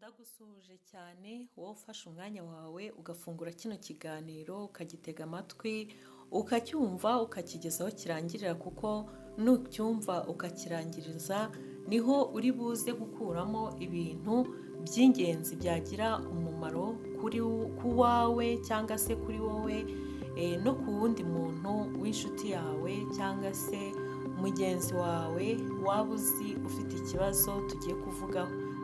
Ndagusuhuje cyane wowe ufashe umwanya wawe ugafungura kino kiganiro ukagitega amatwi ukacyumva ukakigezaho kirangirira, kuko nucyumva ukakirangiriza niho uri buze gukuramo ibintu by'ingenzi byagira umumaro ku wawe cyangwa se kuri wowe, no ku wundi muntu w'inshuti yawe cyangwa se mugenzi wawe waba uzi ufite ikibazo.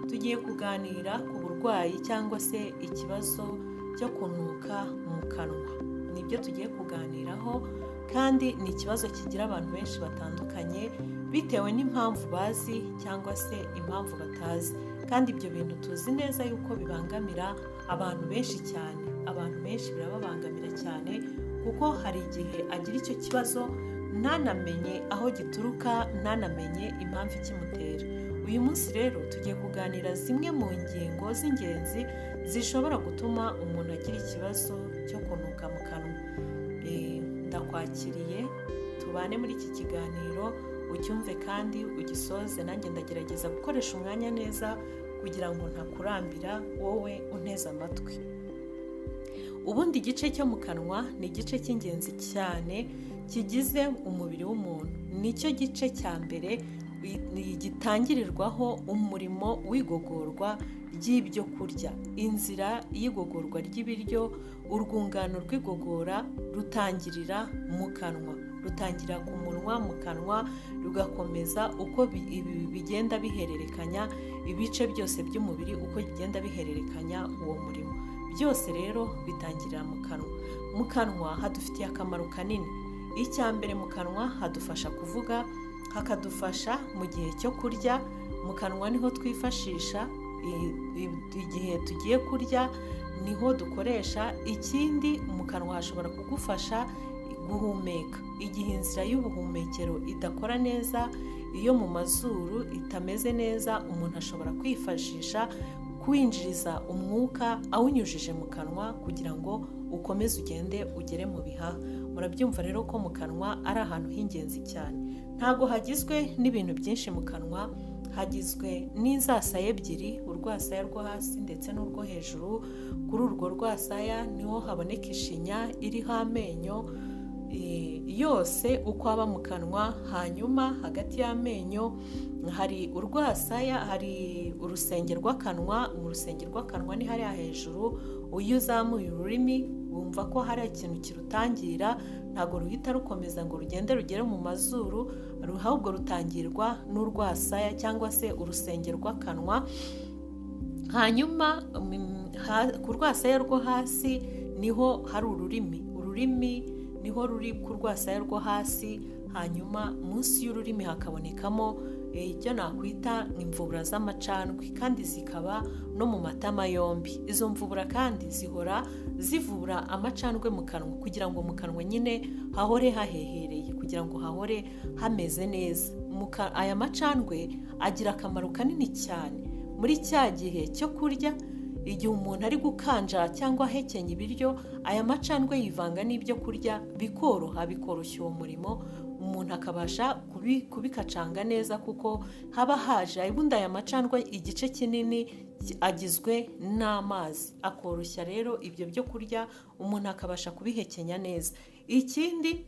Tugiye kuganira ku burwayi cyangwa se ikibazo cyo kunuka mu kanwa. Nibyo tugiye kuganiraho, kandi ni ikibazo kigira abantu benshi batandukanye bitewe n'impamvu bazi cyangwa se impamvu batazi, kandi ibyo bintu tuzi neza yuko bibangamira abantu benshi cyane. Abantu benshi birababangamira cyane, kuko hari igihe agira icyo kibazo ntanamenye aho gituruka, ntanamenye impamvu ikimutera. Uyu munsi rero tugiye kuganira zimwe mu ngingo z'ingenzi zishobora gutuma umuntu agira ikibazo cyo kunuka mu kanwa. Ndakwakiriye tubane muri iki kiganiro, ucyumve kandi ugisoze. Nanjye ndagerageza gukoresha umwanya neza kugira ngo ntakurambira wowe unteze amatwi. Ubundi igice cyo mu kanwa ni igice cy'ingenzi cyane kigize umubiri w'umuntu. Nicyo gice cya mbere gitangirirwaho umurimo w'igogorwa ry'ibyo kurya. Inzira y'igogorwa ry'ibiryo, urwungano rw'igogora rutangirira mu kanwa, rutangira ku munwa, mu kanwa rugakomeza uko bigenda bihererekanya ibice byose by'umubiri, uko bigenda bihererekanya uwo murimo. Byose rero bitangirira mu kanwa. Mu kanwa hadufitiye akamaro kanini. Icya mbere, mu kanwa hadufasha kuvuga, hakadufasha mu gihe cyo kurya. Mu kanwa niho twifashisha igihe tugiye kurya, niho dukoresha. Ikindi, mu kanwa hashobora kugufasha guhumeka igihe inzira y'ubuhumekero idakora neza, iyo mu mazuru itameze neza, umuntu ashobora kwifashisha kwinjiriza umwuka awunyujije mu kanwa kugira ngo ukomeze ugere mu bihaha. Murabyumva rero ko mu kanwa ari ahantu h'ingenzi cyane. Ntago hagizwe n'ibintu byinshi mu kanwa, hagizwe n'inzasaya ebyiri, urwasaya rwo hasi ndetse n'urwo hejuru. Kuri urwo rwasaya niho haboneka ishinya iriho amenyo yose uko aba mu kanwa. Hanyuma hagati y'amenyo hari urwasaya, hari urusenge rw'akanwa. Mu rusenge rw'akanwa ni hariya hejuru. Iyo uzamuye ururimi wumva ko hari ikintu kirutangira, ntabwo ruhita rukomeza ngo rugende rugere mu mazuru, ahubwo rutangirwa n'urwasaya cyangwa se urusenge rw'akanwa. Hanyuma ku rwasaya rwo hasi niho hari ururimi niho ruri ku rwasaya rwo hasi. Hanyuma munsi y'ururimi hakabonekamo icyo nakwita imvubura z'amacandwe, kandi zikaba no mu matama yombi. Izo mvubura kandi zihora zivubura amacandwe mu kanwa, kugira ngo mu kanwa nyine hahore hahehereye, kugira ngo hahore hameze neza. Aya macandwe agira akamaro kanini cyane muri cya gihe cyo kurya. Igihe umuntu ari gukanja cyangwa ahekenya ibiryo, aya macandwe yivanga n'ibyo kurya, bikoroshya uwo murimo, umuntu akabasha kubikacanga neza, kuko haba haje ubundi aya macandwe igice kinini agizwe n'amazi, akoroshya rero ibyo byo kurya, umuntu akabasha kubihekenya neza. Ikindi,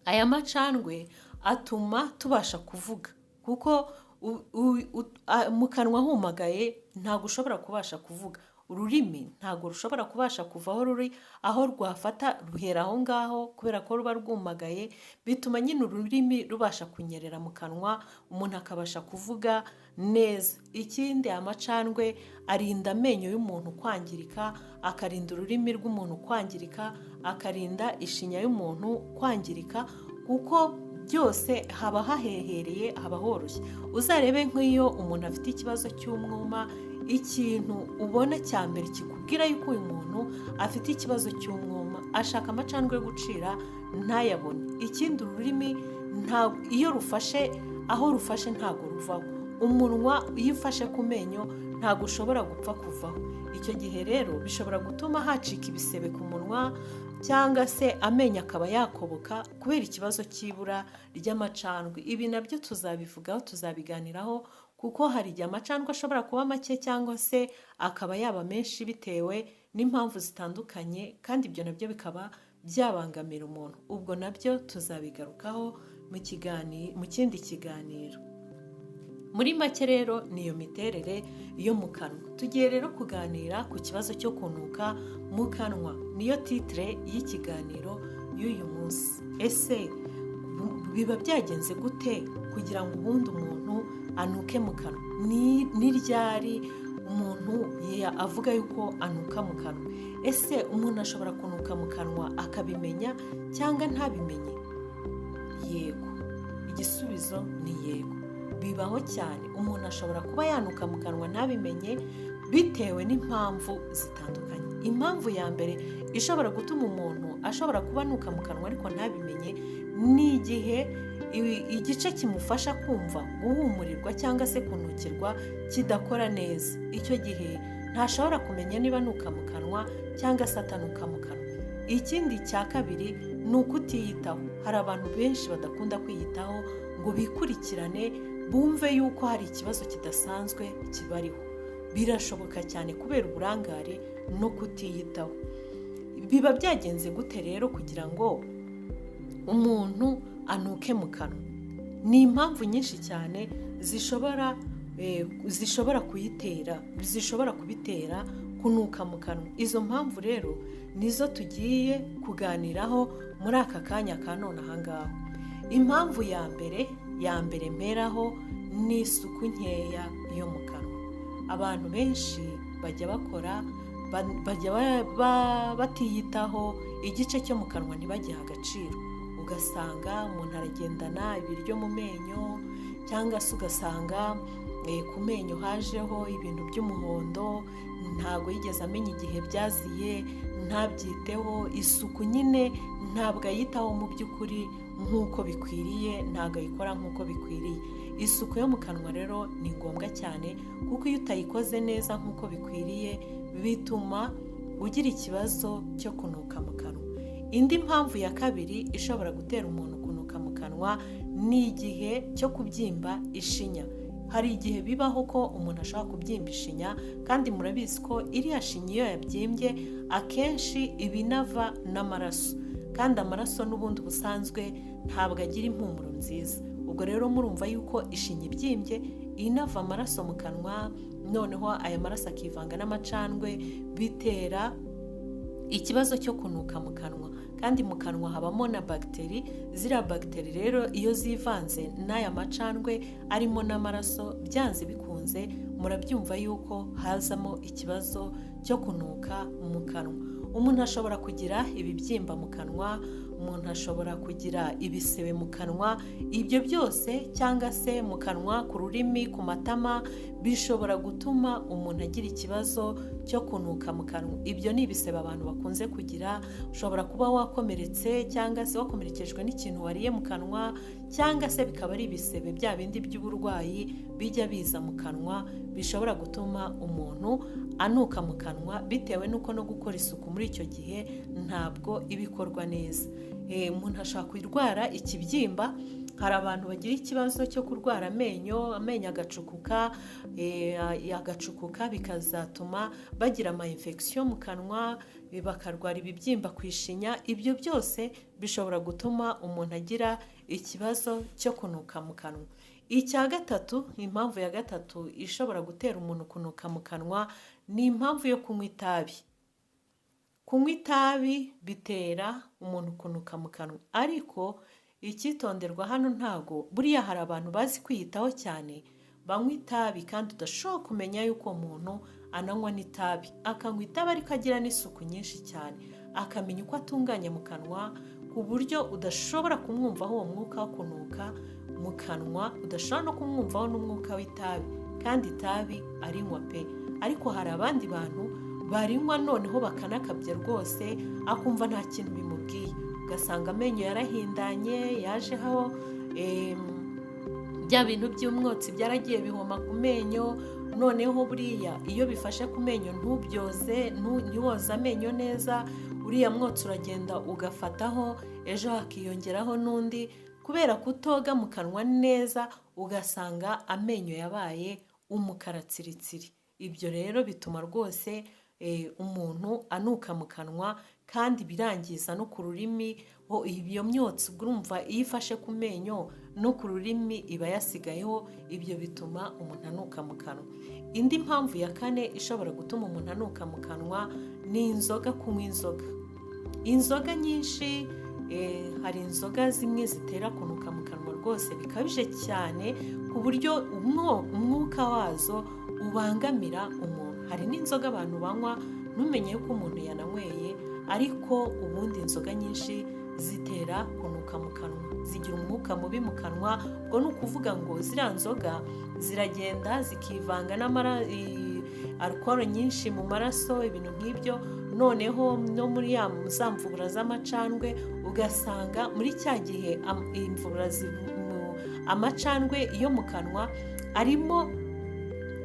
aya macandwe atuma tubasha kuvuga, kuko mu kanwa humagaye ntabwo ushobora kubasha kuvuga. Ururimi ntabwo rushobora kubasha kuva aho ruri, aho rwafata ruhera aho ngaho, kubera ko ruba rwumagaye. Bituma nyine ururimi rubasha kunyerera mu kanwa, umuntu akabasha kuvuga neza. Ikindi, amacandwe arinda amenyo y'umuntu kwangirika, akarinda ururimi rw'umuntu kwangirika, akarinda ishinya y'umuntu kwangirika, kuko byose haba hahehereye, haba horoshye. Uzarebe nk'iyo umuntu afite ikibazo cy'umwuma, ikintu ubona cya mbere kikubwira yuko uyu muntu afite ikibazo cy'umwuma, ashaka amacandwe yo gucira ntayabone. Ikindi, ururimi iyo rufashe aho rufashe ntabwo ruvaho. Umunwa iyo ufashe ku menyo ntabwo ushobora gupfa kuvaho. Icyo gihe rero bishobora gutuma hacika ibisebe ku munwa, cyangwa se amenyo akaba yakoboka kubera ikibazo cy'ibura ry'amacandwe. Ibi nabyo tuzabivugaho, tuzabiganiraho kuko hari igihe amacandwe ashobora kuba make cyangwa se akaba yaba menshi bitewe n'impamvu zitandukanye, kandi ibyo nabyo bikaba byabangamira umuntu. Ubwo nabyo tuzabigarukaho mu kindi kiganiro. Muri make rero niyo miterere yo mu kanwa. Tugiye rero kuganira ku kibazo cyo kunuka mu kanwa, niyo titire y'ikiganiro y'uyu munsi. Ese biba byagenze gute kugira ngo ubundi umuntu anuke mu kanwa? Ni ryari umuntu avuga yuko anuka mu kanwa? Ese umuntu ashobora kunuka mu kanwa akabimenya cyangwa ntabimenye? Yego, igisubizo ni yego. Bibaho cyane, umuntu ashobora kuba yanuka mu kanwa ntabimenye bitewe n'impamvu zitandukanye. Impamvu ya mbere ishobora gutuma umuntu ashobora kuba anuka mu kanwa ariko ntabimenye, ni igihe igice kimufasha kumva guhumurirwa cyangwa se kunukirwa kidakora neza. Icyo gihe ntashobora kumenya niba anuka mu kanwa cyangwa se atanuka mu kanwa. Ikindi cya kabiri ni ukutiyitaho. Hari abantu benshi badakunda kwiyitaho ngo bikurikirane bumve yuko hari ikibazo kidasanzwe kibariho. Birashoboka cyane kubera uburangare no kutiyitaho. Biba byagenze gute rero kugira ngo umuntu anuke mu kanwa? Ni impamvu nyinshi cyane zishobora kubitera kunuka mu kanwa. Izo mpamvu rero nizo tugiye kuganiraho muri aka kanya ka none ahangaha. Impamvu ya mbere mperaho ni isuku nkeya yo mu kanwa. Abantu benshi bajya batiyitaho, igice cyo mu kanwa ntibagiha agaciro. Ugasanga umuntu aragendana ibiryo mu menyo, cyangwa se ugasanga ku menyo hajeho ibintu by'umuhondo, ntabwo yigeze amenya igihe byaziye, ntabyiteho. Isuku nyine ntabwo ayitaho mu by'ukuri nk'uko bikwiriye, ntabwo ayikora nk'uko bikwiriye. Isuku yo mu kanwa rero ni ngombwa cyane, kuko iyo utayikoze neza nk'uko bikwiriye bituma ugira ikibazo cyo kunuka mu kanwa. Indi mpamvu ya kabiri ishobora gutera umuntu kunuka mu kanwa ni igihe cyo kubyimba ishinya. Hari igihe bibaho ko umuntu ashobora kubyimba ishinya, kandi murabizi ko iriya shinya iyo yabyimbye akenshi iba inava n'amaraso, kandi amaraso n'ubundi busanzwe ntabwo agira impumuro nziza. Ubwo rero murumva yuko ishinya ibyimbye inava amaraso mu kanwa, noneho aya maraso akivanga n'amacandwe, bitera ikibazo cyo kunuka mu kanwa. Kandi mu kanwa habamo na bagiteri. Ziriya bagiteri rero iyo zivanze n'aya macandwe arimo n'amaraso, byanze bikunze murabyumva yuko hazamo ikibazo cyo kunuka mu kanwa. Umuntu ashobora kugira ibibyimba mu kanwa, umuntu ashobora kugira ibisebe mu kanwa. Ibyo byose, cyangwa se mu kanwa, ku rurimi, ku matama, bishobora gutuma umuntu agira ikibazo cyo kunuka mu kanwa. Ibyo ni ibisebe abantu bakunze kugira. Ushobora kuba wakomeretse cyangwa se wakomerekejwe n'ikintu wariye mu kanwa, cyangwa se bikaba ari ibisebe bya bindi by'uburwayi bijya biza mu kanwa, bishobora gutuma umuntu anuka mu kanwa, bitewe n'uko no gukora isuku muri icyo gihe ntabwo ibikorwa neza. Umuntu ashobora kurwara ikibyimba. Hari abantu bagira ikibazo cyo kurwara amenyo agacukuka, bikazatuma bagira ama infection mu kanwa, bakarwara ibibyimba ku ishinya. Ibyo byose bishobora gutuma umuntu agira ikibazo cyo kunuka mu kanwa. Icya gatatu, impamvu ya gatatu ishobora gutera umuntu kunuka mu kanwa ni impamvu yo kunywa itabi. Kunywa itabi bitera umuntu kunuka mu kanwa, ariko icyitonderwa hano ntago buriya hari abantu bazi kwiyitaho cyane, banywa itabi kandi udashobora kumenya yuko umuntu ananywa n'itabi. Akanywa itabi ariko agira n'isuku nyinshi cyane, akamenya uko atunganya mu kanwa, ku buryo udashobora kumwumvaho uwo mwuka wo kunuka mu kanwa, udashobora no kumwumvaho n'umwuka w'itabi, kandi itabi arinywa pe. Ariko hari abandi bantu barinywa noneho bakanakabya rwose, akumva nta kintu bimubwiye. Ugasanga amenyo yarahindanye, yajeho bya bintu by'umwotsi byaragiye bihoma ku menyo. Noneho buriya iyo bifashe ku menyo ntubyoze, ntiwoze amenyo neza, uriya mwotsi uragenda ugafataho, ejo hakiyongeraho n'undi. Kubera kutoga mu kanwa neza, ugasanga amenyo yabaye umukara tsiritsiri. Ibyo rero bituma rwose umuntu anuka mu kanwa, kandi birangiza no ku rurimi. Iyo myotsi urumva iyo ifashe ku menyo no ku rurimi iba yasigayeho, ibyo bituma umuntu anuka mu kanwa. Indi mpamvu ya kane ishobora gutuma umuntu anuka mu kanwa ni inzoga, kunywa inzoga nyinshi. Hari inzoga zimwe zitera kunuka mu kanwa rwose bikabije cyane, ku buryo umwuka wazo ubangamira umuntu. Hari n'inzoga abantu banywa ntumenye ko umuntu yananyweye, ariko ubundi inzoga nyinshi zitera kunuka mu kanwa, zigira umwuka mubi mu kanwa. ubwo ni ukuvuga ngo ziriya nzoga ziragenda zikivanga alcohol nyinshi mu maraso, ibintu nk'ibyo. Noneho no muri za mvubura z'amacandwe ugasanga muri cya gihe amacandwe yo mu kanwa arimo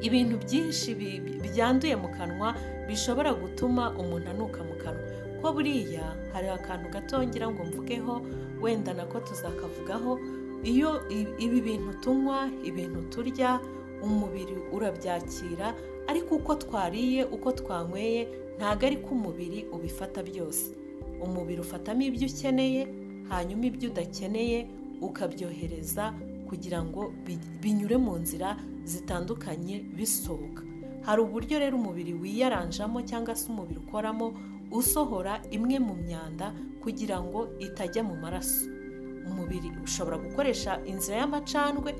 ibintu byinshi byanduye mu kanwa bishobora gutuma umuntu anuka mu kanwa. Ko buriya hari akantu gatongera ngo mvugeho, wenda nako tuzakavugaho. Iyo ibi bintu tunywa, ibintu turya, umubiri urabyakira, ariko uko twariye, uko twanyweye, ntabwo ari ko umubiri ubifata byose. Umubiri ufatamo ibyo ukeneye, hanyuma ibyo udakeneye ukabyohereza kugira ngo binyure mu nzira zitandukanye bisohoka. Hari uburyo rero umubiri wiyaranjamo cyangwa se umubiri ukoramo usohora imwe mu myanda kugira ngo itajya mu maraso. Umubiri ushobora gukoresha inzira y'amacandwe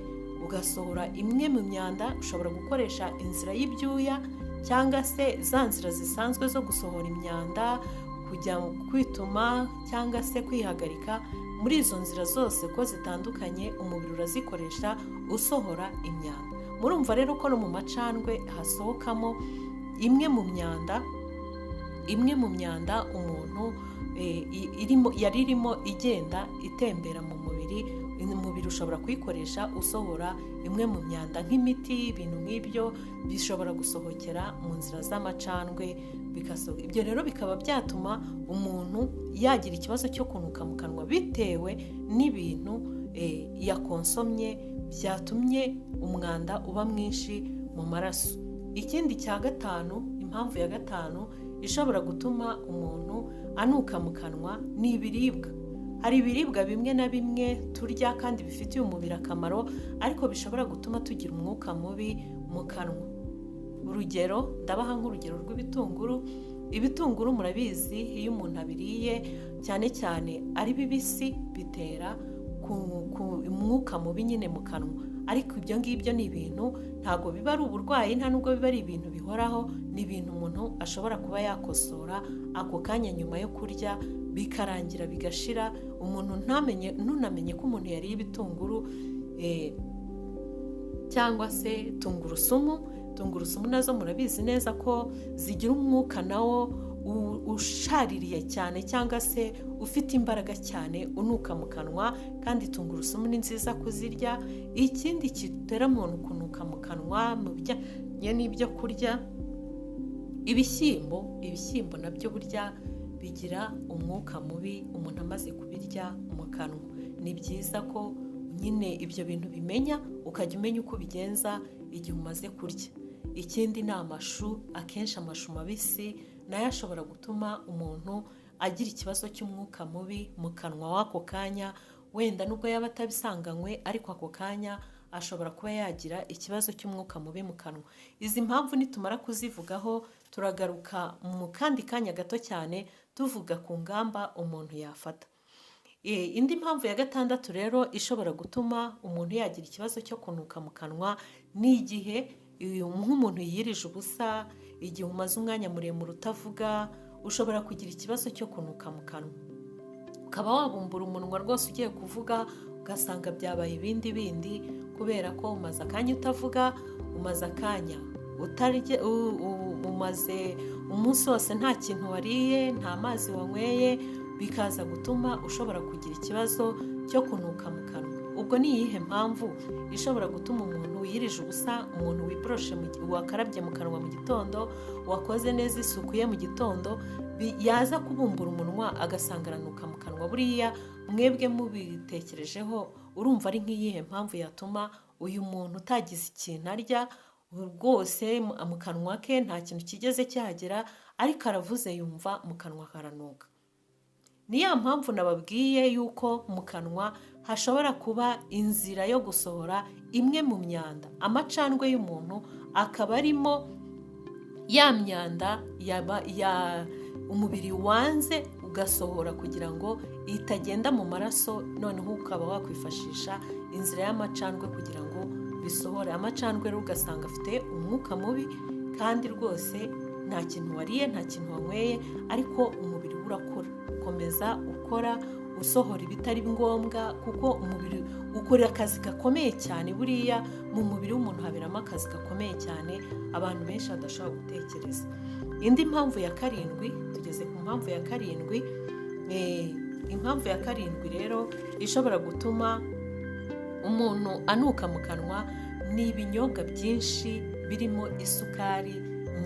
ugasohora imwe mu myanda, ushobora gukoresha inzira y'ibyuya cyangwa se za nzira zisanzwe zo gusohora imyanda, kujya kwituma cyangwa se kwihagarika. Muri izo nzira zose ko zitandukanye umubiri urazikoresha usohora imyanda. Murumva rero ko no mu macandwe hasohokamo imwe mu myanda umuntu yari irimo igenda itembera mu mubiri. Umubiri ushobora kuyikoresha usohora imwe mu myanda nk'imiti, ibintu nk'ibyo bishobora gusohokera mu nzira z'amacandwe bikasohoka. Ibyo rero bikaba byatuma umuntu yagira ikibazo cyo kunuka mu kanwa bitewe n'ibintu yakonsomye byatumye umwanda uba mwinshi mu maraso. Ikindi cya gatanu, impamvu ya gatanu ishobora gutuma umuntu anuka mu kanwa ni ibiribwa. Hari ibiribwa bimwe na bimwe turya kandi bifitiye umubiri akamaro, ariko bishobora gutuma tugira umwuka mubi mu kanwa. Urugero, ndabaha nk'urugero rw'ibitunguru. Ibitunguru murabizi, iyo umuntu abiriye cyane cyane ari bibisi bitera umwuka mubi nyine mu kanwa. Ariko ibyo ngibyo ni ibintu ntabwo biba ari uburwayi, nta nubwo biba ari ibintu bihoraho. Ni ibintu umuntu ashobora kuba yakosora ako kanya nyuma yo kurya, bikarangira bigashira. Umuntu ntunamenye ko umuntu yariye ibitunguru cyangwa se tungurusumu nazo murabizi neza ko zigira umwuka nawo ushaririye cyane cyangwa se ufite imbaraga cyane unuka mu kanwa, kandi tungurusumu ni nziza kuzirya. Ikindi kitera umuntu kunuka mu kanwa mu bijyanye n'ibyo kurya, ibishyimbo nabyo burya bigira umwuka mubi umuntu amaze kubirya mu kanwa. Ni byiza ko nyine ibyo bintu bimenya, ukajya umenya uko ubigenza igihe umaze kurya. Ikindi ni amashu. Akenshi amashu mabisi nayo ashobora gutuma umuntu agira ikibazo cy'umwuka mubi mu kanwa w'ako kanya. Wenda nubwo yaba atabisanganywe, ariko ako kanya ashobora kuba yagira ikibazo cy'umwuka mubi mu kanwa. Izi mpamvu nitumara kuzivugaho, turagaruka mu kandi kanya gato cyane tuvuga ku ngamba umuntu yafata. Indi mpamvu ya gatandatu rero ishobora gutuma umuntu yagira ikibazo cyo kunuka mu kanwa ni igihe nk'umuntu yiyirije ubusa, igihe umaze umwanya muremure utavuga, ushobora kugira ikibazo cyo kunuka mu kanwa. Ukaba wabumbura umunwa rwose ugiye kuvuga, ugasanga byabaye ibindi bindi, kubera ko umaze akanya utavuga, umaze akanya utarya, umaze umunsi wose nta kintu wariye, nta mazi wanyweye, bikaza gutuma ushobora kugira ikibazo cyo kunuka mu kanwa. Ubwo ni iyihe mpamvu ishobora gutuma umuntu wiyirije ubusa, umuntu wiboroshe, wakarabye mu kanwa mu gitondo, wakoze neza isuku ye mu gitondo, yaza kubumbura umunwa agasanga aranuka mu kanwa? Buriya mwebwe mubitekerejeho, urumva ari nk'iyihe mpamvu yatuma uyu muntu utagize ikintu arya rwose mu kanwa ke nta kintu kigeze cyagera, ariko aravuze yumva mu kanwa haranuka. Ni ya mpamvu nababwiye yuko mu kanwa hashobora kuba inzira yo gusohora imwe mu myanda. Amacandwe y'umuntu akaba arimo ya myanda umubiri wanze ugasohora kugira ngo itagenda mu maraso, noneho ukaba wakwifashisha inzira y'amacandwe kugira ngo bisohore. Amacandwe rero ugasanga afite umwuka mubi kandi rwose nta kintu wariye, nta kintu wanyweye, ariko umubiri urakora, ukomeza ukora usohora ibitari ngombwa, kuko umubiri ukora akazi gakomeye cyane. Buriya mu mubiri w'umuntu haberamo akazi gakomeye cyane abantu benshi badashobora gutekereza. Indi mpamvu ya karindwi, tugeze ku mpamvu ya karindwi. Impamvu ya karindwi rero ishobora gutuma umuntu anuka mu kanwa ni ibinyobwa byinshi birimo isukari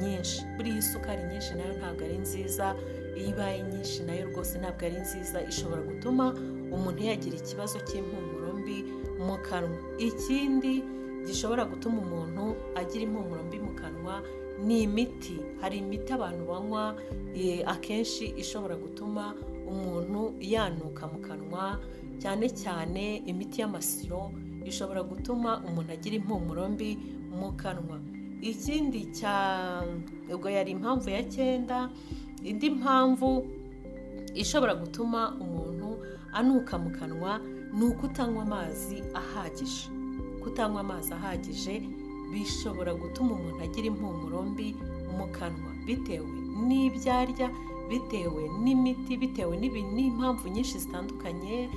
nyinshi. Buriya isukari nyinshi nayo ntabwo ari nziza, iyo ibaye nyinshi nayo rwose ntabwo ari nziza, ishobora gutuma umuntu yagira ikibazo cy'impumuro mbi mu kanwa. Ikindi gishobora gutuma umuntu agira impumuro mbi mu kanwa ni imiti. Hari imiti abantu banywa akenshi ishobora gutuma umuntu yanuka mu kanwa, cyane cyane imiti y'amasiro ishobora gutuma umuntu agira impumuro mbi mu kanwa. Ikindi ubwo yari impamvu ya 9. Indi mpamvu ishobora gutuma umuntu anuka mu kanwa ni ukutanywa amazi ahagije. Kutanywa amazi ahagije bishobora gutuma umuntu agira impumuro mbi mu kanwa, bitewe n'ibyo arya, bitewe n'imiti, bitewe n'impamvu nyinshi zitandukanye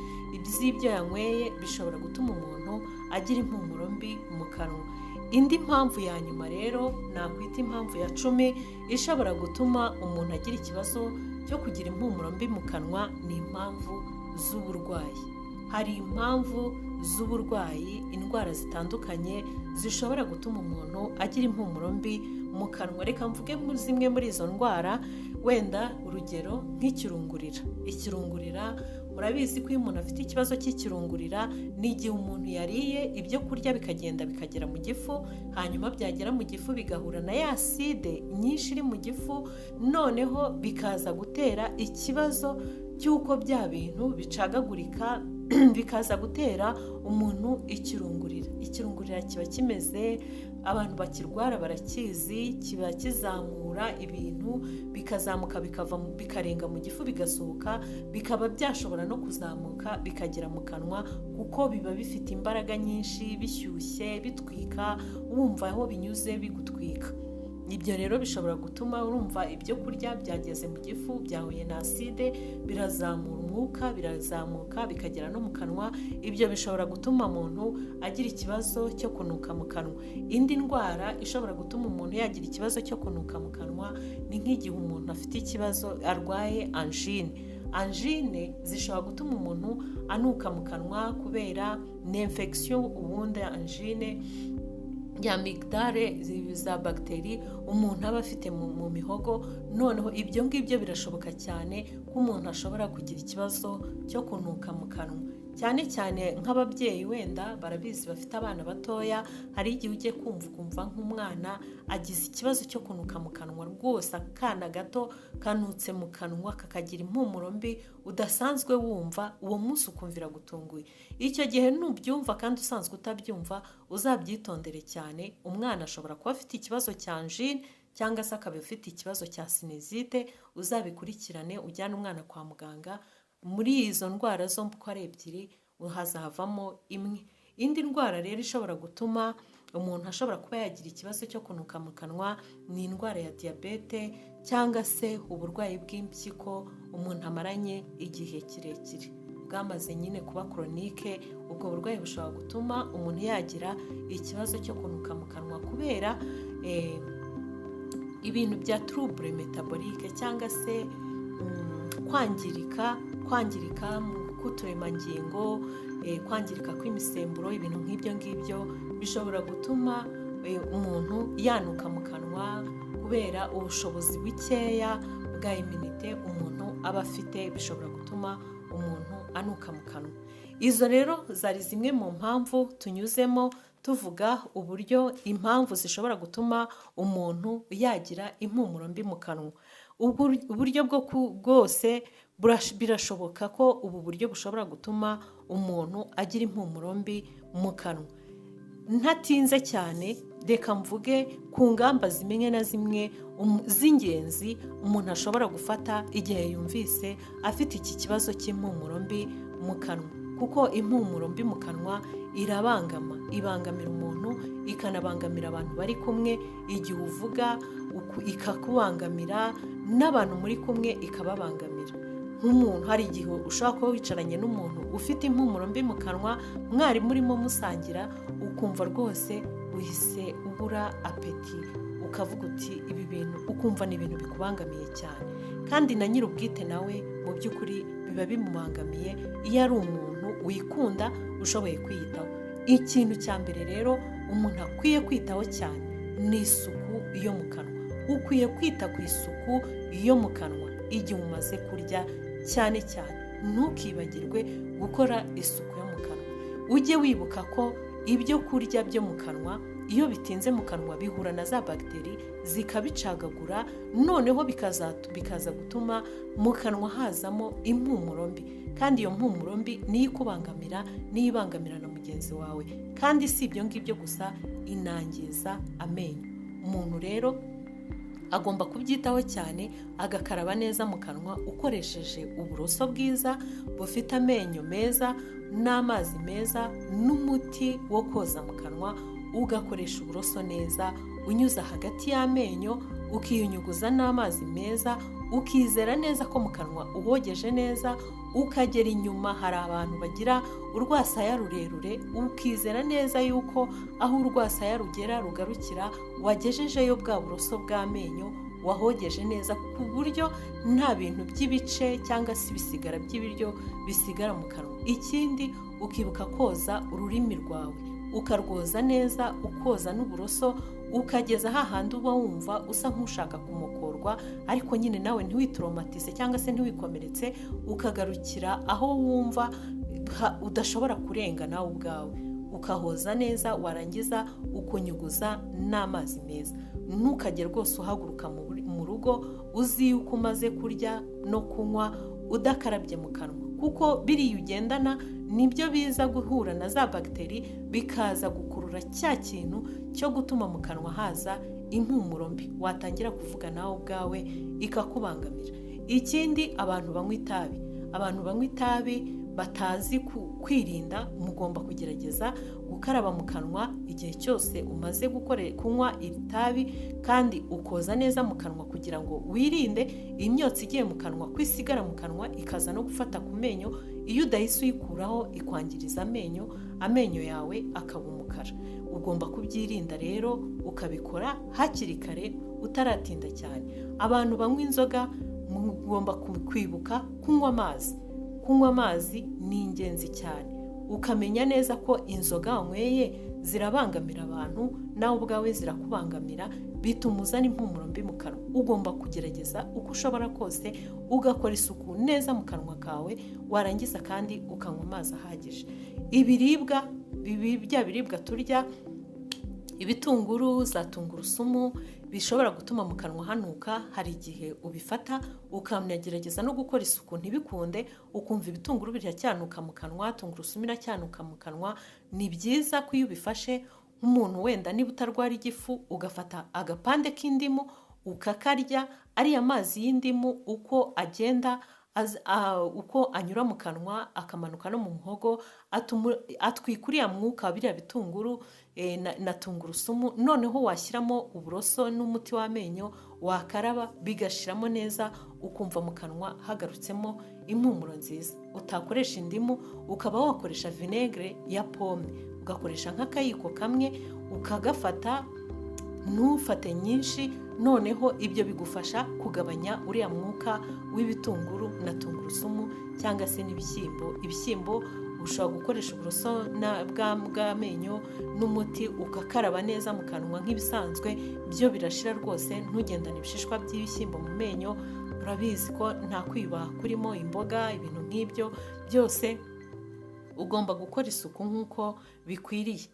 z'ibyo yanyweye, bishobora gutuma umuntu agira impumuro mbi mu kanwa. Indi mpamvu ya nyuma rero nakwita impamvu ya 10 ishobora gutuma umuntu agira ikibazo cyo kugira impumuro mbi mu kanwa ni impamvu z'uburwayi. Hari impamvu z'uburwayi, indwara zitandukanye zishobora gutuma umuntu agira impumuro mbi mu kanwa. Reka mvuge zimwe muri izo ndwara, wenda urugero nk'ikirungurira. Ikirungurira murabizi ko iyo umuntu afite ikibazo cy'ikirungurira ni igihe umuntu yariye ibyo kurya bikagenda bikagera mu gifu, hanyuma byagera mu gifu bigahura na ya aside nyinshi iri mu gifu, noneho bikaza gutera ikibazo cy'uko bya bintu bicagagurika bikaza gutera umuntu ikirungurira. Ikirungurira kiba kimeze, abantu bakirwara barakizi, kiba kizamura ibintu bikazamuka bikarenga mu gifu bigasohoka, bikaba byashobora no kuzamuka bikagera mu kanwa, kuko biba bifite imbaraga nyinshi, bishyushye, bitwika, wumva aho binyuze bigutwika. Ibyo rero bishobora gutuma urumva ibyo kurya byageze mu gifu, byahuye na aside, birazamura umwuka, birazamuka bikagera no mu kanwa. Ibyo bishobora gutuma umuntu agira ikibazo cyo kunuka mu kanwa. Indi ndwara ishobora gutuma umuntu yagira ikibazo cyo kunuka mu kanwa ni nk'igihe umuntu afite ikibazo arwaye angine. Angine zishobora gutuma umuntu anuka mu kanwa kubera n'infection. Ubundi angine ya amygdale za bagiteri umuntu aba afite mu mihogo, noneho ibyo ngibyo birashoboka cyane ko umuntu ashobora kugira ikibazo cyo kunuka mu kanwa. Cyane cyane nk'ababyeyi wenda barabizi bafite abana batoya, hari igihe ugiye kumva nk'umwana agize ikibazo cyo kunuka mu kanwa, rwose akana gato kanutse mu kanwa kakagira impumuro mbi udasanzwe wumva, uwo munsi ukumvira gutunguye. Icyo gihe nubyumva kandi usanzwe utabyumva uzabyitondere cyane. Umwana ashobora kuba afite ikibazo cya angine cyangwa se akaba afite ikibazo cya sinezite, uzabikurikirane ujyane umwana kwa muganga. Muri izo ndwara zombi uko ari ebyiri hazavamo imwe. Indi ndwara rero ishobora gutuma umuntu ashobora kuba yagira ikibazo cyo kunuka mu kanwa ni indwara ya diyabete cyangwa se uburwayi bw'impyiko umuntu amaranye igihe kirekire, bwamaze nyine kuba chronique. Ubwo burwayi bushobora gutuma umuntu yagira ikibazo cyo kunuka mu kanwa kubera ibintu bya trouble metabolique cyangwa se kwangirika k'uturemangingo, kwangirika kw'imisemburo. Ibintu nk'ibyo ngibyo bishobora gutuma umuntu yanuka mu kanwa kubera ubushobozi bukeya bwa immunite umuntu aba afite, bishobora gutuma umuntu anuka mu kanwa. Izo rero zari zimwe mu mpamvu tunyuzemo tuvuga impamvu zishobora gutuma umuntu yagira impumuro mbi mu kanwa. Uburyo bwose birashoboka ko ubu buryo bushobora gutuma umuntu agira impumuro mbi mu kanwa. Ntatinze cyane, reka mvuge ku ngamba zimwe na zimwe z'ingenzi umuntu ashobora gufata igihe yumvise afite iki kibazo cy'impumuro mbi mu kanwa, kuko impumuro mbi mu kanwa ibangamira umuntu, ikanabangamira abantu bari kumwe. Igihe uvuga ikakubangamira, n'abantu muri kumwe ikababangamira. Nk'umuntu, hari igihe ushobora kuba wicaranye n'umuntu ufite impumuro mbi mu kanwa, mwari murimo musangira, ukumva rwose uhise ubura apeti, ukavuga uti ibi bintu, ukumva ni ibintu bikubangamiye cyane, kandi na nyir'ubwite nawe mu by'ukuri biba bimubangamiye. Iyo ari umuntu wikunda ushoboye kwiyitaho, ikintu cya mbere rero umuntu akwiye kwitaho cyane ni isuku yo mu kanwa. Ukwiye kwita ku isuku yo mu kanwa igihe umaze kurya, cyane cyane ntukibagirwe gukora isuku yo mu kanwa. Ujye wibuka ko ibyo kurya byo mu kanwa iyo bitinze mu kanwa bihura na za bagiteri zikabicagagura, noneho bikaza gutuma mu kanwa hazamo impumuro mbi, kandi iyo mpumuro mbi niyo ikubangamira, niyo ibangamira na mugenzi wawe, kandi si ibyo ngibyo gusa, inangiza amenyo. Umuntu rero agomba kubyitaho cyane, agakaraba neza mu kanwa ukoresheje uburoso bwiza bufite amenyo meza n'amazi meza n'umuti wo koza mu kanwa. Ugakoresha uburoso neza unyuza hagati y'amenyo, ukiyunyuguza n'amazi meza, ukizera neza ko mu kanwa uhogeje neza. Ukagera inyuma, hari abantu bagira urwasaya rurerure, ukizera neza yuko aho urwasaya rugarukira wagejejeyo bwa buroso bw'amenyo, wahogeje neza ku buryo nta bintu by'ibice cyangwa se ibisigara by'ibiryo bisigara mu kanwa. Ikindi, ukibuka koza ururimi rwawe, ukarwoza neza, ukoza n'uburoso, ukageza hahandi uba wumva usa nk'ushaka kumukorwa, ariko nyine nawe ntiwitromatize cyangwa se ntiwikomeretse, ukagarukira aho wumva udashobora kurenga nawe ubwawe, ukahoza neza, warangiza ukunyuguza n'amazi meza. Ntukajye rwose uhaguruka mu rugo uzi yuko umaze kurya no kunywa udakarabye mu kanwa, kuko biriya ugendana nibyo biza guhura na za bagiteri, bikaza gukurura cya kintu cyo gutuma mu kanwa haza impumuro mbi, watangira kuvuga nawe ubwawe ikakubangamira. Ikindi, abantu banywa itabi batazi kwirinda, mugomba kugerageza gukaraba mu kanwa igihe cyose umaze kunywa itabi, kandi ukoza neza mu kanwa kugira ngo wirinde imyotsi igiye mu kanwa kwisigara mu kanwa ikaza no gufata ku menyo. Iyo udahise uyikuraho ikwangiriza amenyo yawe akaba umukara. Ugomba kubyirinda rero, ukabikora hakiri kare utaratinda cyane. Abantu banywa inzoga mugomba kwibuka kunywa amazi ni ingenzi cyane. Ukamenya neza ko inzoga wanyweye zirabangamira abantu, nawe ubwawe zirakubangamira, bituma uzana impumuro mbi mu kanwa. Ugomba kugerageza uko ushobora kose ugakora isuku neza mu kanwa kawe, warangiza kandi ukanywa amazi ahagije. Bya biribwa turya, ibitunguru, za tungurusumu, bishobora gutuma mu kanwa hanuka. Hari igihe ubifata ukanagerageza no gukora isuku ntibikunde, ukumva ibitunguru biracyanuka mu kanwa, tungurusumu iracyanuka mu kanwa. Ni byiza ko iyo ubifashe nk'umuntu wenda niba utarwara igifu, ugafata agapande k'indimu ukakarya, ariya mazi y'indimu uko agenda uko anyura mu kanwa akamanuka no mu muhogo, atwika uriya mwuka wa biriya bitunguru na tungurusumu. Noneho washyiramo uburoso n'umuti w'amenyo, wakaraba bigashiramo neza, ukumva mu kanwa hagarutsemo impumuro nziza. Utakoresha indimu, ukaba wakoresha vinegere ya pome, ugakoresha nk'akayiko kamwe, ukagafata, ntufate nyinshi. Noneho ibyo bigufasha kugabanya uriya mwuka w'ibitunguru na tungurusumu cyangwa se ibishyimbo. Ushobora gukoresha uburoso bw'amenyo n'umuti, ugakaraba neza mu kanwa nk'ibisanzwe, byo birashira rwose. Ntugendane ibishishwa by'ibishyimbo mu menyo, urabizi ko nta kwiba kurimo, imboga, ibintu nk'ibyo byose ugomba gukora isuku nk'uko bikwiriye.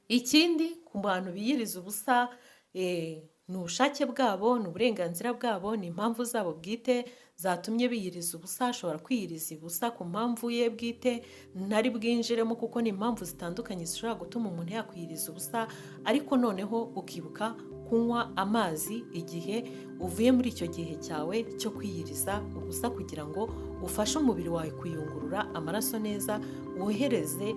Ikindi ku bantu biyiriza ubusa, ni ubushake bwabo, ni uburenganzira bwabo, ni impamvu zabo bwite zatumye biyiriza ubusa. Ashobora kwiyiriza ubusa ku mpamvu ye bwite ntari bwinjiremo, kuko ni impamvu zitandukanye zishobora gutuma umuntu yakwiyiriza ubusa. Ariko noneho ukibuka kunywa amazi igihe uvuye muri icyo gihe cyawe cyo kwiyiriza ubusa, kugira ngo ufashe umubiri wawe kuyungurura amaraso neza, wohereze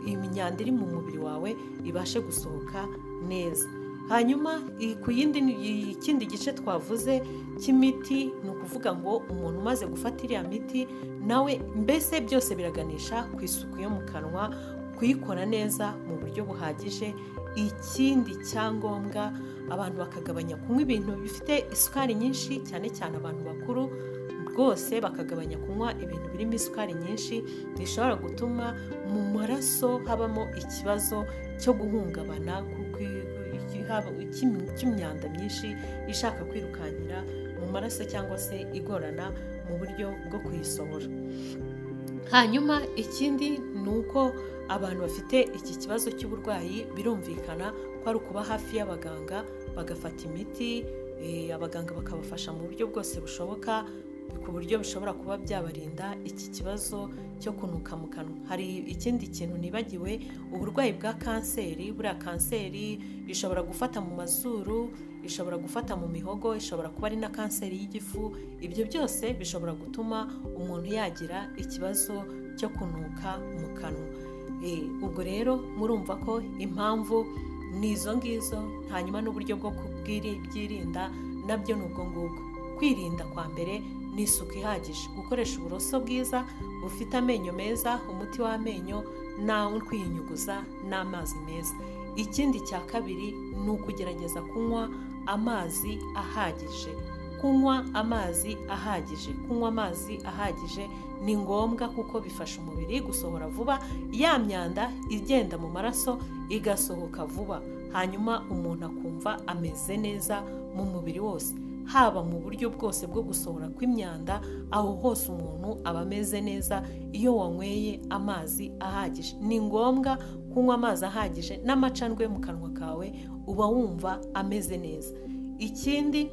imyanda iri mu mubiri wawe ibashe gusohoka neza. Hanyuma ku ikindi gice twavuze cy'imiti, ni ukuvuga ngo umuntu umaze gufata iriya miti nawe, mbese byose biraganisha ku isuku yo mu kanwa, kuyikora neza mu buryo buhagije. Ikindi cyangombwa, abantu bakagabanya kunywa ibintu bifite isukari nyinshi, cyane cyane abantu bakuru rwose bakagabanya kunywa ibintu birimo isukari nyinshi, bishobora gutuma mu maraso habamo ikibazo cyo guhungabana cy'imyanda myinshi ishaka kwirukankira mu maraso, cyangwa se igorana mu buryo bwo kuyisohora. Hanyuma ikindi ni uko abantu bafite iki kibazo cy'uburwayi birumvikana ko ari ukuba hafi y'abaganga, bagafata imiti, abaganga bakabafasha mu buryo bwose bushoboka, ku buryo bishobora kuba byabarinda iki kibazo cyo kunuka mu kanwa. Hari ikindi kintu nibagiwe, uburwayi bwa kanseri. Buriya kanseri ishobora gufata mu mazuru, ishobora gufata mu mihogo, ishobora kuba ari na kanseri y'igifu. Ibyo byose bishobora gutuma umuntu yagira ikibazo cyo kunuka mu kanwa. Ubwo rero murumva ko impamvu ni izo ngizo. Hanyuma n'uburyo bwo kubyirinda nabyo ni ubwo ngubwo. Kwirinda kwa mbere ni isuku ihagije, gukoresha uburoso bwiza bufite amenyo meza, umuti w'amenyo, nawe kwiyunyuguza n'amazi meza. Ikindi cya kabiri ni ukugerageza kunywa amazi ahagije. Kunywa amazi ahagije ni ngombwa, kuko bifasha umubiri gusohora vuba ya myanda igenda mu maraso, igasohoka vuba. Hanyuma umuntu akumva ameze neza mu mubiri wose, haba mu buryo bwose bwo gusohora kw'imyanda. Aho hose umuntu aba ameze neza iyo wanyweye amazi ahagije. Ni ngombwa kunywa amazi ahagije, n'amacandwe mu kanwa kawe uba wumva ameze neza. Ikindi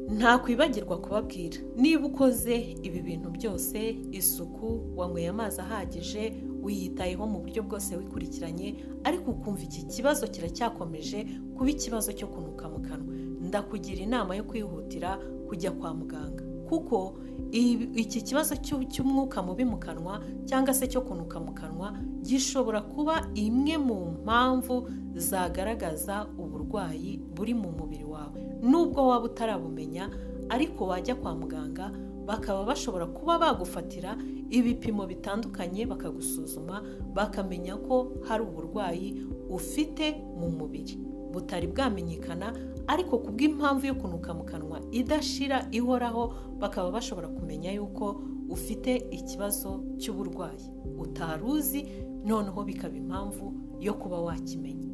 nta kwibagirwa kubabwira, niba ukoze ibi bintu byose, isuku, wanyweye amazi ahagije, wiyitayeho mu buryo bwose, wikurikiranye, ariko ukumva iki kibazo kiracyakomeje kuba ikibazo cyo kunuka mu kanwa, ndakugira inama yo kwihutira kujya kwa muganga, kuko iki kibazo cy'umwuka mubi mu kanwa cyangwa se cyo kunuka mu kanwa gishobora kuba imwe mu mpamvu zagaragaza uburwayi buri mu mubiri wawe. Nubwo waba utarabumenya, ariko wajya kwa muganga bakaba bashobora kuba bagufatira ibipimo bitandukanye, bakagusuzuma, bakamenya ko hari uburwayi ufite mu mubiri butari bwamenyekana, ariko kubw'impamvu yo kunuka mu kanwa idashira ihoraho, bakaba bashobora kumenya yuko ufite ikibazo cy'uburwayi utaruzi, noneho bikaba impamvu yo kuba wakimenya.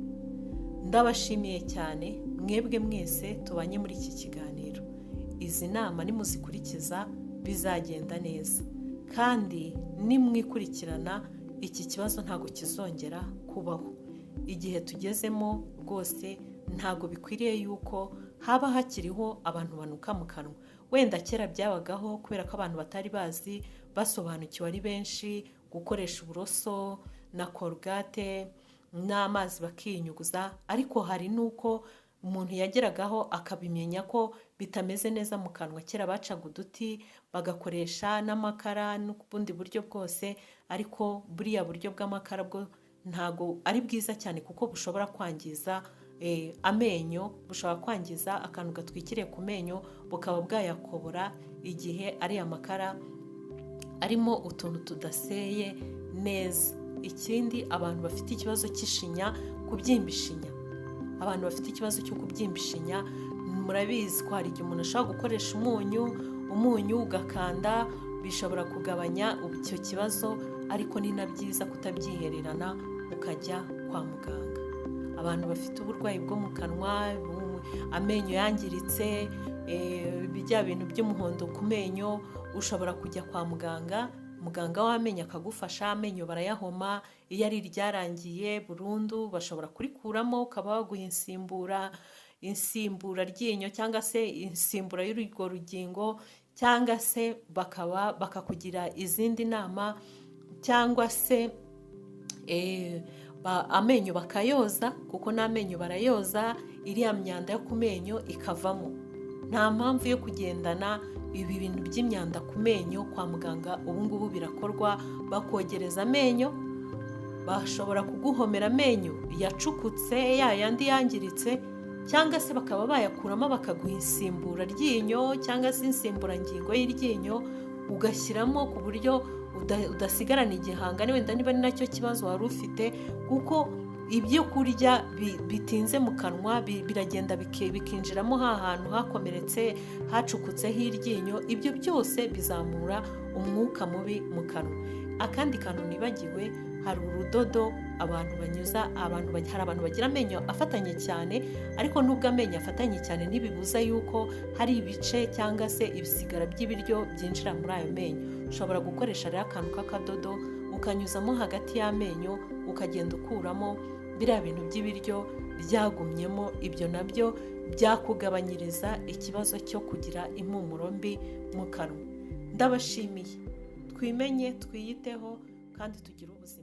Ndabashimiye cyane mwebwe mwese tubanye muri iki kiganiro. Izi nama nimuzikurikiza bizagenda neza, kandi nimwikurikirana iki kibazo ntabwo kizongera kubaho. Igihe tugezemo rwose ntabwo bikwiriye yuko haba hakiriho abantu banuka mu kanwa. Wenda kera byabagaho kubera ko abantu batari bazi, basobanukiwe ari benshi, gukoresha uburoso na korogate n'amazi bakiyinyuguza, ariko hari n'uko umuntu yageragaho akabimenya ko bitameze neza mu kanwa. Kera bacaga uduti, bagakoresha n'amakara n'ubundi buryo bwose, ariko buriya buryo bw'amakara bwo ntago ari bwiza cyane, kuko bushobora kwangiza amenyo, bushobora kwangiza akantu gatwikiriye ku menyo, bukaba bwayakobora igihe ari amakara arimo utuntu tudaseye neza. Ikindi, abantu bafite ikibazo cy'ishinya, kubyimba ishinya. Abantu bafite ikibazo cyo kubyimba ishinya, murabizi ko hari igihe umuntu ashobora gukoresha umunyu ugakanda, bishobora kugabanya icyo kibazo, ariko ni na byiza kutabyihererana, ukajya kwa muganga. Abantu bafite uburwayi bwo mu kanwa, amenyo yangiritse, bijya bintu by'umuhondo ku menyo, ushobora kujya kwa muganga muganga w'amenyo akagufasha. Amenyo barayahoma, iyo ari ryarangiye burundu bashobora kurikuramo ukaba waguha insimbura ryinyo cyangwa se insimbura y'urwo rugingo, cyangwa se bakakugira izindi nama, cyangwa se amenyo bakayoza, kuko n'amenyo barayoza, iriya myanda yo ku menyo ikavamo. Nta mpamvu yo kugendana ibi bintu by'imyanda ku menyo kwa muganga. Ubu ngubu birakorwa, bakogereza amenyo, bashobora kuguhomera amenyo yacukutse yayandi yangiritse, cyangwa se bakaba bayakuramo bakaguha insimbura ryinyo cyangwa se insimburangingo y'iryinyo ugashyiramo, ku buryo udasigarana igihanga wenda niba ari nacyo kibazo wari ufite, kuko ibyo kurya bitinze mu kanwa biragenda bikinjiramo hantu hakomeretse, hacukutseho iryinyo. Ibyo byose bizamura umwuka mubi mu kanwa. Akandi kantu nibagiwe, hari urudodo abantu banyuza, hari abantu bagira amenyo afatanye cyane, ariko nubwo amenyo afatanye cyane ntibibuza yuko hari ibice cyangwa se ibisigara by'ibiryo byinjira muri ayo menyo. Ushobora gukoresha rero akantu k'akadodo ukanyuzamo hagati y'amenyo, ukagenda ukuramo biriya bintu by'ibiryo byagumyemo. Ibyo nabyo byakugabanyiriza ikibazo cyo kugira impumuro mbi mu kanwa. Ndabashimiye. Twimenye, twiyiteho kandi tugire ubuzima